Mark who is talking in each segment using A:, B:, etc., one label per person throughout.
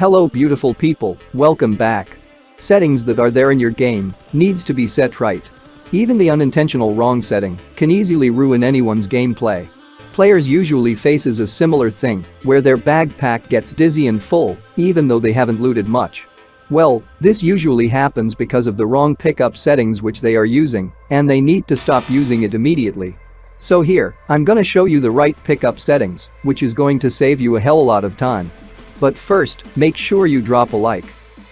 A: Hello beautiful people, welcome back. Settings that are there in your game needs to be set right. Even the unintentional wrong setting can easily ruin anyone's gameplay. Players usually faces a similar thing where their backpack gets dizzy and full even though they haven't looted much. Well, this usually happens because of the wrong pickup settings which they are using and they need to stop using it immediately. So here, I'm gonna show you the right pickup settings which is going to save you a hell lot of time. But first, make sure you drop a like.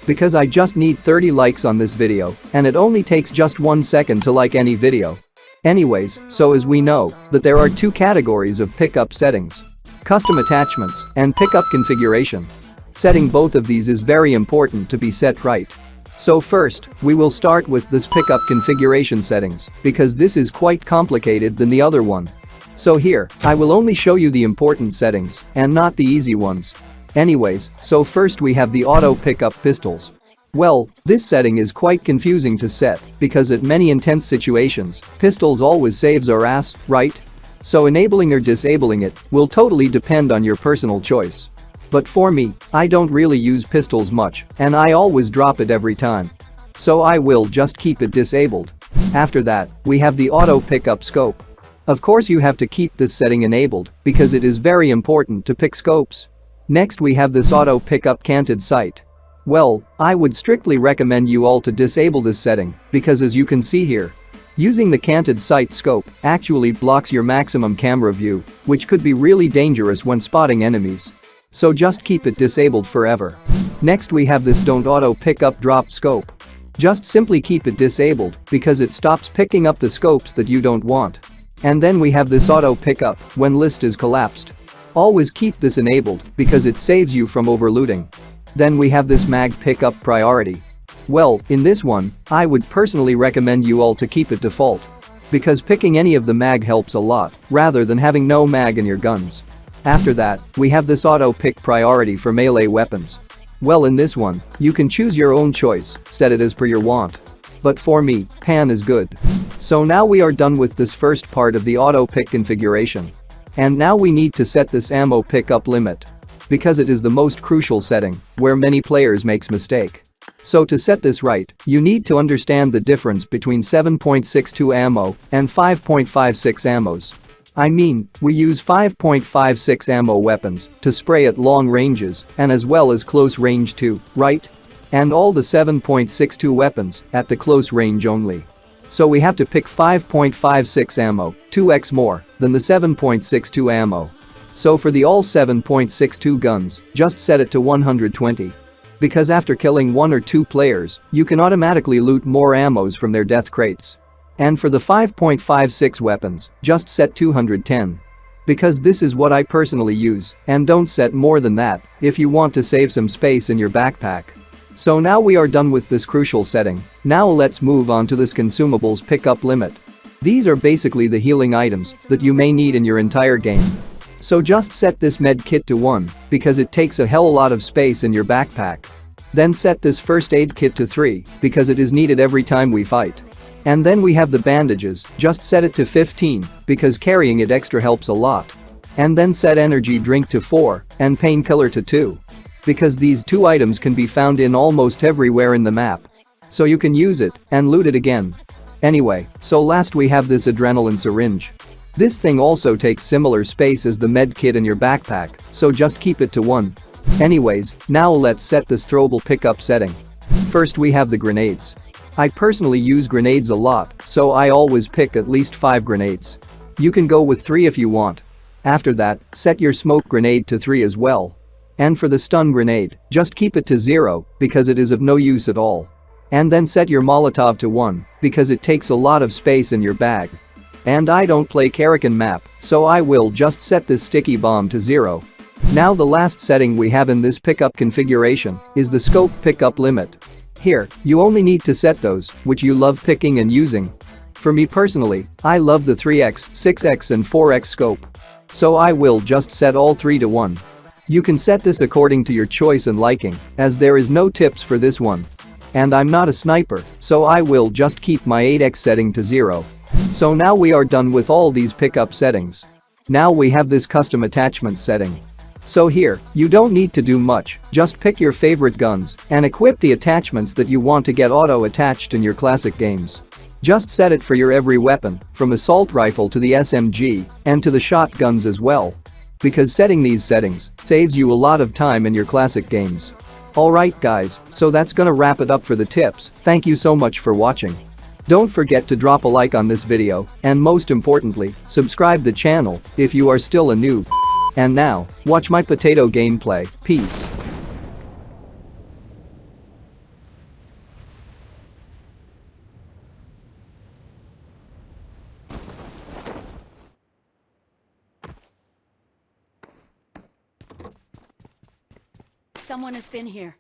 A: Because I just need 30 likes on this video and it only takes just 1 second to like any video. Anyways, so as we know that there are two categories of pickup settings. Custom attachments and pickup configuration. Setting both of these is very important to be set right. So first, we will start with this pickup configuration settings because this is quite complicated than the other one. So here, I will only show you the important settings and not the easy ones. Anyways, so first we have the auto pickup pistols. Well, this setting is quite confusing to set because at many intense situations, pistols always saves our ass, right? So enabling or disabling it will totally depend on your personal choice. But for me, I don't really use pistols much and I always drop it every time. So I will just keep it disabled. After that, we have the auto pickup scope. Of course you have to keep this setting enabled because it is very important to pick scopes. Next we have this auto pickup canted sight. Well, I would strictly recommend you all to disable this setting because as you can see here, using the canted sight scope actually blocks your maximum camera view, which could be really dangerous when spotting enemies. So just keep it disabled forever. Next we have this don't auto pick up drop scope. Just simply keep it disabled because it stops picking up the scopes that you don't want. And then we have this auto pickup when list is collapsed. Always keep this enabled because it saves you from overlooting. Then we have this mag pickup priority. Well, in this one, I would personally recommend you all to keep it default. Because picking any of the mag helps a lot rather than having no mag in your guns. After that, we have this auto pick priority for melee weapons. Well, in this one, you can choose your own choice, set it as per your want. But for me, pan is good. So now we are done with this first part of the auto pick configuration. And now we need to set this ammo pickup limit. Because it is the most crucial setting where many players makes mistake. So to set this right, you need to understand the difference between 7.62 ammo and 5.56 ammos. I mean, we use 5.56 ammo weapons to spray at long ranges and as well as close range too, right? And all the 7.62 weapons at the close range only. So we have to pick 5.56 ammo, 2x more than the 7.62 ammo. So for the all 7.62 guns, just set it to 120. Because after killing 1 or 2 players, you can automatically loot more ammos from their death crates. And for the 5.56 weapons, just set 210. Because this is what I personally use, and don't set more than that if you want to save some space in your backpack. So now we are done with this crucial setting. Now let's move on to this consumables pickup limit. These are basically the healing items that you may need in your entire game. So just set this med kit to 1 because it takes a hell lot of space in your backpack. Then set this first aid kit to 3 because it is needed every time we fight. And then we have the bandages, just set it to 15 because carrying it extra helps a lot. And then set energy drink to 4 and painkiller to 2. Because these 2 items can be found in almost everywhere in the map. So you can use it and loot it again. Anyway, so last we have this adrenaline syringe. This thing also takes similar space as the med kit in your backpack, so just keep it to 1. Anyways, now let's set this throwable pickup setting. First we have the grenades. I personally use grenades a lot, so I always pick at least 5 grenades. You can go with 3 if you want. After that, set your smoke grenade to 3 as well. And for the stun grenade, just keep it to 0 because it is of no use at all. And then set your Molotov to 1 because it takes a lot of space in your bag. And I don't play Karakan map, so I will just set this sticky bomb to 0. Now the last setting we have in this pickup configuration is the scope pickup limit. Here, you only need to set those which you love picking and using. For me personally, I love the 3x, 6x and 4x scope. So I will just set all 3 to 1. You can set this according to your choice and liking, as there is no tips for this one. And I'm not a sniper, so I will just keep my 8x setting to 0. So now we are done with all these pickup settings. Now we have this custom attachment setting. So here, you don't need to do much, just pick your favorite guns and equip the attachments that you want to get auto-attached in your classic games. Just set it for your every weapon, from assault rifle to the SMG and to the shotguns as well. Because setting these settings saves you a lot of time in your classic games. Alright guys, so that's gonna wrap it up for the tips. Thank you so much for watching. Don't forget to drop a like on this video and most importantly, subscribe the channel if you are still a noob. And now, watch my potato gameplay. Peace.
B: Someone has been here.